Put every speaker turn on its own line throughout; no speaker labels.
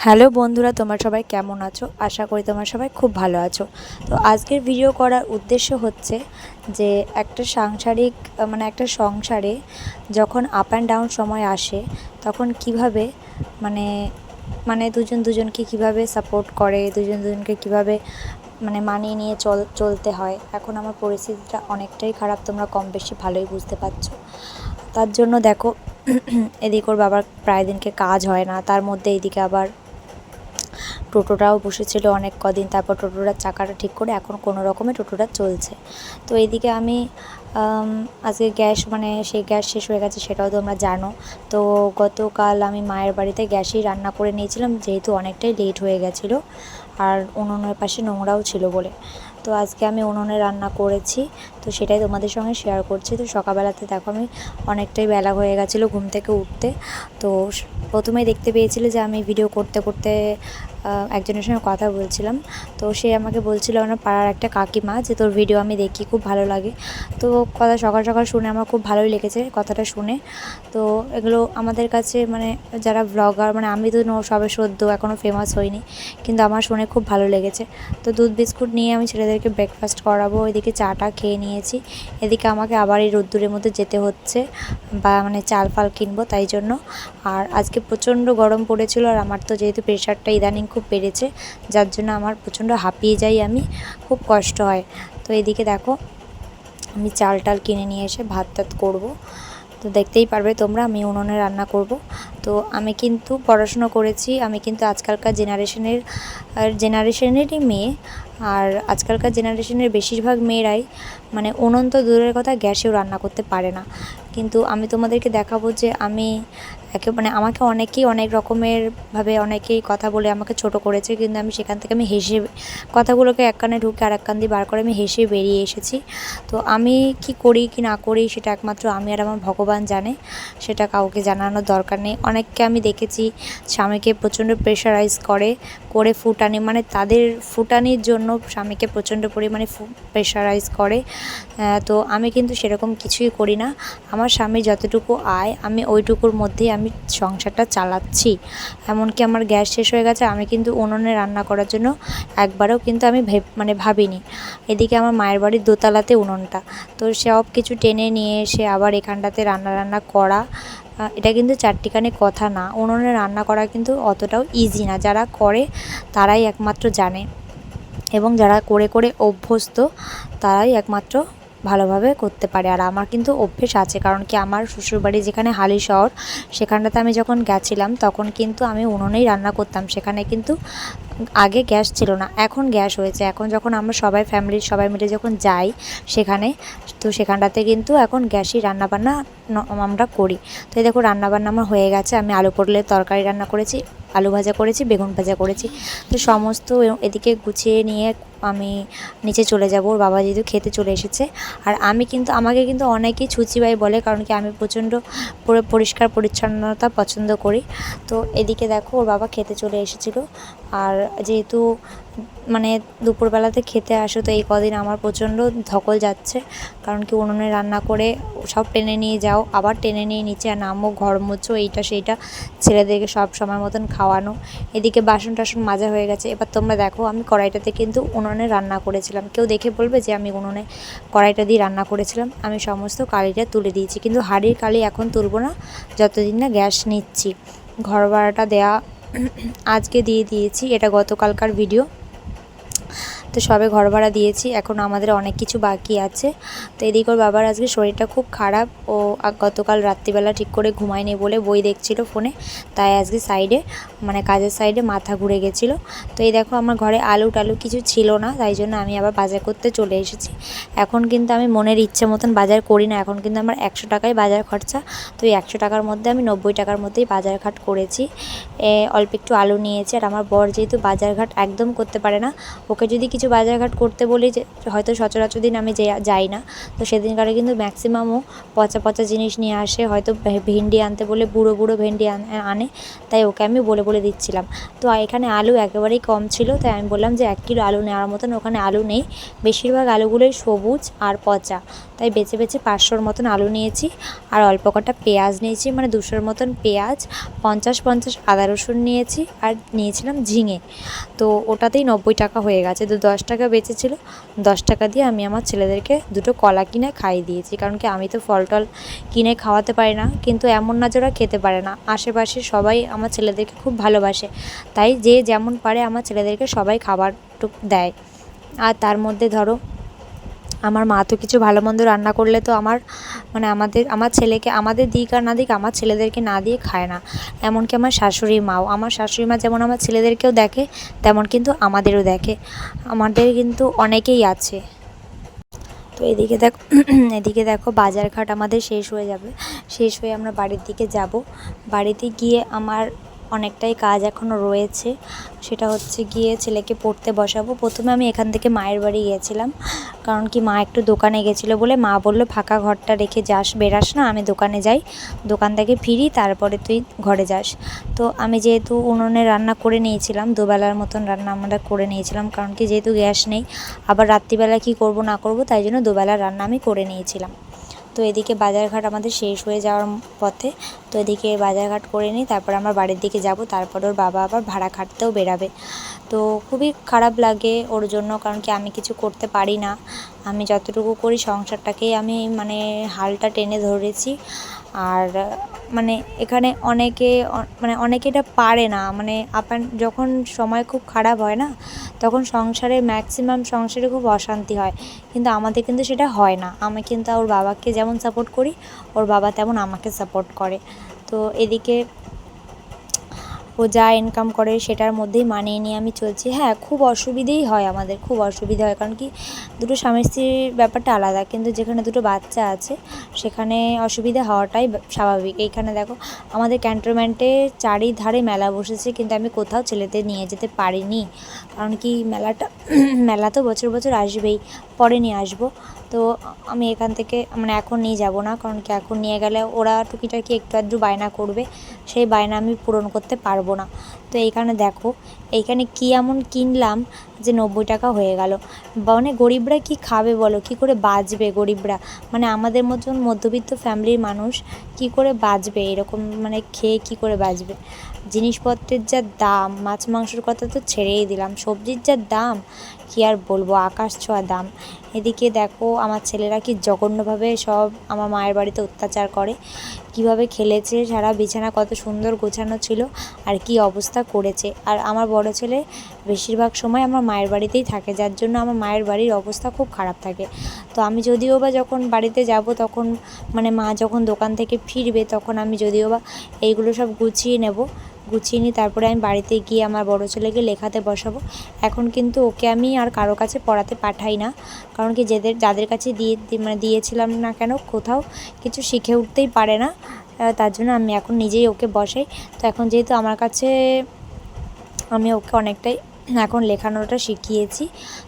Hello বন্ধুরা, তোমরা সবাই কেমন আছো? আশা করি তোমরা সবাই খুব ভালো আছো। তো আজকের ভিডিও করার উদ্দেশ্য হচ্ছে যে একটা একটা সংসারে যখন আপ অ্যান্ড ডাউন সময় আসে তখন কিভাবে মানে মানে দুজন দুজনকে কিভাবে সাপোর্ট করে, দুজন দুজনকে কিভাবে মানিয়ে নিয়ে চলতে হয়। এখন আমার পরিস্থিতিটা অনেকটাই খারাপ, তোমরা কম বেশি ভালোই বুঝতে পারছো। তার জন্য দেখো এদিকে ওর বাবার প্রায় দিনকে কাজ হয় না, তার মধ্যে এইদিকে আবার টোটোটাও বসেছিল অনেক কদিন, তারপর টোটোটার চাকাটা ঠিক করে এখন কোনো রকমে টোটোটা চলছে। তো এইদিকে আমি আজকে সেই গ্যাস শেষ হয়ে গেছে, সেটাও তোমরা জানো। তো গতকাল আমি মায়ের বাড়িতে গ্যাসেই রান্না করে নিয়েছিলাম, যেহেতু অনেকটাই লেট হয়ে গেছিলো আর উনুনের পাশে নোংরাও ছিল বলে। তো আজকে আমি উনুনে রান্না করেছি, তো সেটাই তোমাদের সঙ্গে শেয়ার করছি। তো সকালবেলাতে দেখো আমি অনেকটাই বেলা হয়ে গেছিলো ঘুম থেকে উঠতে। তো প্রথমেই দেখতে পেয়েছিলে যে আমি ভিডিও করতে করতে একজনের সঙ্গে কথা বলছিলাম। তো সে আমাকে বলছিল আমার পাড়ার একটা কাকিমা যে তোর ভিডিও আমি দেখি, খুব ভালো লাগে। তো কথা সকাল সকাল শুনে আমার খুব ভালোই লেগেছে কথাটা শুনে। তো এগুলো আমাদের কাছে যারা ব্লগার, আমি তো সবে সদ্য এখনও ফেমাস হইনি, কিন্তু আমার শুনে খুব ভালো লেগেছে। তো দুধ বিস্কুট নিয়ে আমি ছেলেদেরকে ব্রেকফাস্ট করাবো, এদিকে চাটা খেয়ে নিয়েছি। এদিকে আমাকে আবার এই রোদ্দুরের মধ্যে যেতে হচ্ছে, বা চাল ফাল কিনবো তাই জন্য। আর আজকে প্রচণ্ড গরম পড়েছিল, আর আমার তো যেহেতু প্রেশারটা ইদানিং খুব বেড়েছে, যার জন্য আমার প্রচণ্ড হাঁপিয়ে যাই আমি, খুব কষ্ট হয়। তো এদিকে দেখো আমি চাল টাল কিনে নিয়ে এসে ভাত টাত করবো। তো দেখতেই পারবে তোমরা আমি উনুনে রান্না করব। তো আমি কিন্তু পড়াশুনো করেছি, আমি কিন্তু আজকালকার জেনারেশনেরই মেয়ে। আর আজকালকার জেনারেশনের বেশিরভাগ মেয়েরাই উনুন তো দূরের কথা, গ্যাসেও রান্না করতে পারে না। কিন্তু আমি তোমাদেরকে দেখাবো যে আমি আমাকে অনেকেই অনেক রকমেরভাবে অনেকেই কথা বলে আমাকে ছোট করেছে, কিন্তু আমি সেখান থেকে হেসে কথাগুলোকে এক কানে ঢুকে আর এক কান দিয়ে বার করে আমি হেসে বেরিয়ে এসেছি। তো আমি কি করি কি না করি সেটা একমাত্র আমি আর আমার ভগবান জানে, সেটা কাউকে জানানোর দরকার নেই। অনেককে আমি দেখেছি স্বামীকে প্রচণ্ড প্রেশারাইজ করে ফুটানি, তাদের ফুটানির জন্য স্বামীকে প্রচণ্ড পরিমাণে প্রেশারাইজ করে। তো আমি কিন্তু সেরকম কিছুই করি না। আমার স্বামীর যতটুকু আয় আমি ওইটুকুর মধ্যেই আমি সংসারটা চালাচ্ছি। এমনকি আমার গ্যাস শেষ হয়ে গেছে, আমি কিন্তু উনুনে রান্না করার জন্য একবারও কিন্তু আমি ভাবিনি। এদিকে আমার মায়ের বাড়ির দোতলাতে উনুনটা, তো সব কিছু টেনে নিয়ে এসে আবার এখানটাতে রান্না করা, এটা কিন্তু চারটিখানি কথা না। উনুনে রান্না করা কিন্তু অতটাও ইজি না, যারা করে তারাই একমাত্র জানে, এবং যারা করে করে অভ্যস্ত তারাই একমাত্র ভালোভাবে করতে পারে। আর আমার কিন্তু অভ্যেস আছে, কারণ কি আমার শ্বশুরবাড়ি যেখানে হালিশহর, সেখানটাতে আমি যখন গেছিলাম তখন কিন্তু আমি উনুনেই রান্না করতাম। সেখানে কিন্তু আগে গ্যাস ছিল না, এখন গ্যাস হয়েছে। এখন যখন আমরা ফ্যামিলির সবাই মিলে যখন যাই সেখানে, তো সেখানটাতে কিন্তু এখন গ্যাসই রান্নাবান্না আমরা করি। তো এই দেখো রান্নাবান্না আমার হয়ে গেছে। আমি আলু পটলের তরকারি রান্না করেছি, আলু ভাজা করেছি, বেগুন ভাজা করেছি। তো সমস্ত এদিকে গুছিয়ে নিয়ে আমি নিচে চলে যাব, ওর বাবা যেহেতু খেতে চলে এসেছে। আর আমাকে কিন্তু অনেকেই ছুচিবাই বলে, কারণ কি আমি প্রচণ্ড পরিষ্কার পরিচ্ছন্নতা পছন্দ করি। তো এদিকে দেখো ওর বাবা খেতে চলে এসেছিলো। আর যেহেতু দুপুরবেলাতে খেতে আসো, তো এই কদিন আমার প্রচণ্ড ধকল যাচ্ছে, কারণ কি উনুনে রান্না করে সব টেনে নিয়ে যাও, আবার টেনে নিয়ে নিচে নামো, ঘর মুছো, এইটা সেইটা, ছেলেদেরকে সব সময় মতন খাওয়ানো। এদিকে বাসন টাসন মাজা হয়ে গেছে। এবার তোমরা দেখো আমি কড়াইটাতে কিন্তু উনুনে রান্না করেছিলাম, কেউ দেখে বলবে যে আমি উনুনে কড়াইটা দিয়ে রান্না করেছিলাম। আমি সমস্ত কালিটা তুলে দিয়েছি, কিন্তু হাঁড়ির কালি এখন তুলবো না যতদিন না গ্যাস নিচ্ছি। ঘর ভাড়াটা দেওয়া আজকে দিয়ে দিয়েছি, এটা গতকালকার ভিডিও। তো সবে ঘর ভাড়া দিয়েছি, এখন আমাদের অনেক কিছু বাকি আছে। তো এদিকে ওর বাবার আজকে শরীরটা খুব খারাপ, ও গতকাল রাত্রিবেলা ঠিক করে ঘুমায়নি বলে বই দেখছিল ফোনে, তাই আজকে কাজের সাইডে মাথা ঘুরে গেছিলো। তো এই দেখো আমার ঘরে আলু টালু কিছু ছিল না, তাই জন্য আমি আবার বাজার করতে চলে এসেছি। এখন কিন্তু আমি মনের ইচ্ছে মতন বাজার করি না, এখন কিন্তু আমার 100 টাকায় বাজার খরচা। তো এই 100 টাকার মধ্যে আমি 90 টাকার মধ্যেই বাজার ঘাট করেছি। অল্প একটু আলু নিয়েছি। আর আমার বর যেহেতু বাজার ঘাট একদম করতে পারে না, ওকে যদি কিছু কিছু বাজারঘাট করতে বলি, যে হয়তো সচরাচর দিন আমি যাই না, তো সেদিনকারে কিন্তু ম্যাক্সিমামও পচা পচা জিনিস নিয়ে আসে। হয়তো ভেন্ডি আনতে বলে বুড়ো বুড়ো ভেন্ডি আনে, তাই ওকে আমি বলে বলে দিচ্ছিলাম। তো এখানে আলু একেবারেই কম ছিল, তাই আমি বললাম যে 1 কিলো আলু নেওয়ার মতন। ওখানে আলু নেই, বেশিরভাগ আলুগুলোই সবুজ আর পচা, তাই বেছে বেছে 500-র মতন আলু নিয়েছি। আর অল্প কটা পেঁয়াজ নিয়েছি, মানে 200-র মতন পেঁয়াজ, 50 আদা রসুন নিয়েছি, আর নিয়েছিলাম ঝিঙে। তো ওটাতেই 90 টাকা হয়ে গেছে। তো 10 টাকা বেঁচেছিল, 10 টাকা দিয়ে আমি আমার ছেলেদেরকে 2টো কলা কিনে খাইয়ে দিয়েছি, কারণ কি আমি তো ফল টল কিনে খাওয়াতে পারি না। কিন্তু এমন না যে ওরা খেতে পারে না, আশেপাশে সবাই আমার ছেলেদেরকে খুব ভালোবাসে, তাই যে যেমন পারে আমার ছেলেদেরকে সবাই খাবারটুক দেয়। আর তার মধ্যে ধরো আমার মা তো কিছু ভালো মন্দ রান্না করলে তো মানে আমার ছেলেকে, আমাদের দিক আর না দিক, আমার ছেলেদেরকে না দিয়ে খায় না। এমনকি আমার শাশুড়ি মা যেমন আমার ছেলেদেরকেও দেখে, তেমন কিন্তু আমাদেরও দেখে। আমাদের কিন্তু অনেকেই আছে। তো এদিকে দেখো বাজারঘাট আমাদের শেষ হয়ে যাবে, শেষ হয়ে আমরা বাড়ির দিকে যাব। বাড়িতে গিয়ে আমার অনেকটাই কাজ এখনও রয়েছে, সেটা হচ্ছে গিয়ে ছেলেকে পড়তে বসাবো। প্রথমে আমি এখান থেকে মায়ের বাড়ি গিয়েছিলাম, কারণ কি মা একটু দোকানে গেছিলো বলে মা বললো ফাঁকা ঘরটা রেখে বেরাস না, আমি দোকানে যাই, দোকান থেকে ফিরি, তারপরে তুই ঘরে যাস। তো আমি যেহেতু উনুনে রান্না করে নিয়েছিলাম, দুবেলার মতন রান্না আমরা করে নিয়েছিলাম, কারণ কি যেহেতু গ্যাস নেই, আবার রাত্রিবেলা কি করব না করব, তাই জন্য দুবেলার রান্না আমি করে নিয়েছিলাম। তো এদিকে বাজারঘাট আমাদের শেষ হয়ে যাওয়ার পথে, তো এদিকে বাজারঘাট করে নিই, তারপর আমরা বাড়ির দিকে যাব। তারপর ওর বাবা আবার ভাড়া খাটতেও বেরাবে। তো খুবই খারাপ লাগে ওর জন্য, কারণ কি আমি কিছু করতে পারি না। আমি যতটুকু করি সংসারটাকেই আমি মানে হালটা টেনে ধরেছি। আর মানে এখানে অনেকে এটা পারে না, মানে যখন সময় খুব খারাপ হয় না, তখন ম্যাক্সিমাম সংসারে খুব অশান্তি হয়, কিন্তু আমাদের কিন্তু সেটা হয় না। আমি কিন্তু ওর বাবাকে যেমন সাপোর্ট করি, ওর বাবা তেমন আমাকে সাপোর্ট করে। তো এদিকে ও যা ইনকাম করে সেটার মধ্যেই মানিয়ে নিয়ে আমি চলছি। হ্যাঁ, খুব অসুবিধেই হয়, আমাদের খুব অসুবিধা হয়, কারণ কি দুটো স্বামী স্ত্রীর ব্যাপারটা আলাদা, কিন্তু যেখানে দুটো বাচ্চা আছে সেখানে অসুবিধা হওয়াটাই স্বাভাবিক। এইখানে দেখো আমাদের ক্যান্টনমেন্টে চারিধারে মেলা বসেছে, কিন্তু আমি কোথাও ছেলেদের নিয়ে যেতে পারিনি, কারণ কি মেলা তো বছর বছর আসবেই, পরে নিয়ে আসবো। তো আমি এখান থেকে মানে এখন নিয়ে যাব না, কারণ কি এখন নিয়ে গেলে ওরা টুকিটাকি একটু আধটু বায়না করবে, সেই বায়না আমি পূরণ করতে পারবো না। তো এইখানে দেখো, এইখানে কি এমন কিনলাম যে 90 টাকা হয়ে গেল। মানে গরিবরা কি খাবে বলো, কি করে বাঁচবে গরিবরা, মানে আমাদের মতন মধ্যবিত্ত ফ্যামিলির মানুষ কি করে বাঁচবে এরকম, মানে খেয়ে কি করে বাঁচবে। জিনিসপত্রের যা দাম, মাছ মাংসের কথা তো ছেড়েই দিলাম, সবজির যা দাম কি আর বলবো, আকাশ ছোঁয়া দাম। এদিকে দেখো আমার ছেলেরা কি জঘন্যভাবে সব আমার মায়ের বাড়িতে অত্যাচার করে, কিভাবে খেলেছে, সারা বিছানা কত সুন্দর গোছানো ছিল, আর কি অবস্থা করেছে। আর আমার বড় ছেলে বেশিরভাগ সময় আমার মায়ের বাড়িতেই থাকে, যার জন্য আমার মায়ের বাড়ির অবস্থা খুব খারাপ থাকে। তো আমি যদিও বা যখন বাড়িতে যাব, তখন মানে মা যখন দোকান থেকে ফিরবে, তখন আমি যদিও বা এইগুলো সব গুছিয়ে নিই, তারপরে আমি বাড়িতে গিয়ে আমার বড় ছেলেকে লেখাতে বসাবো। এখন কিন্তু ওকে আমি আর কারো কাছে পড়াতে পাঠাই না, কারণ কি যাদের কাছে দিয়েছিলাম না কেন, কোথাও কিছু শিখে উঠতেই পারে না, তার জন্য আমি এখন নিজেই ওকে বসাই। তো এখন যেহেতু আমার কাছে, আমি ওকে অনেকটাই এখন লেখানোটা শিখিয়েছি।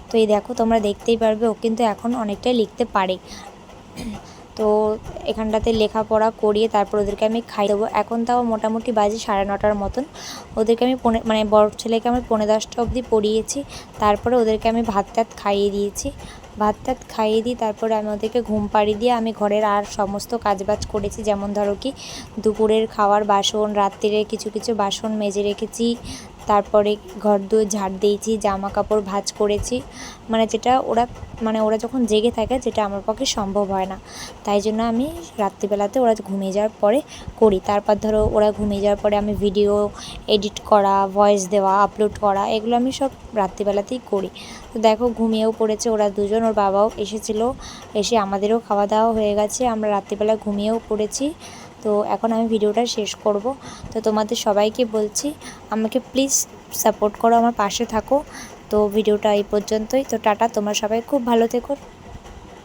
তো এই দেখো তোমরা দেখতেই পারবে, ও কিন্তু এখন অনেকটাই লিখতে পারে। তো এখানটাতে লেখাপড়া করিয়ে তারপর ওদেরকে আমি খাইয়ে দেবো। এখন তাও মোটামুটি বাজে 9:30 মতন। ওদেরকে আমি মানে বড় ছেলেকে আমি 9:45 অবধি পড়িয়েছি, তারপরে ওদেরকে আমি ভাত টাত খাইয়ে দিয়েছি। ভাত টাত খাইয়ে দিই, তারপরে আমি ওদেরকে ঘুম পাড়িয়ে দিয়ে আমি ঘরের আর সমস্ত কাজবাজ করেছি, যেমন ধরো কি দুপুরের খাওয়ার বাসন, রাত্রিরে কিছু কিছু বাসন মেজে রেখেছি, তারপরে ঘর দুয়ার ঝাড় দিয়েছি, জামা কাপড় ভাঁজ করেছি, মানে যেটা ওরা যখন জেগে থাকে, যেটা আমার পক্ষে সম্ভব হয় না, তাই জন্য আমি রাত্রিবেলাতে ওরা ঘুমিয়ে যাওয়ার পরে করি। তারপর ধরো ওরা ঘুমিয়ে যাওয়ার পরে আমি ভিডিও এডিট করা, ভয়েস দেওয়া, আপলোড করা, এগুলো আমি সব রাত্রিবেলাতেই করি। তো দেখো ঘুমিয়েও পড়েছে ওরা দুজন, ওর বাবাও এসেছিলো, এসে আমাদেরও খাওয়া দাওয়া হয়ে গেছে, আমরা রাত্রিবেলা ঘুমিয়েও পড়েছি। তো এখন আমি ভিডিওটা শেষ করব। তো তোমাদের সবাইকে বলছি আমাকে প্লিজ সাপোর্ট করো, আমার পাশে থাকো। তো ভিডিওটা এই পর্যন্তই। তো টাটা, তোমরা সবাই খুব ভালো থেকো।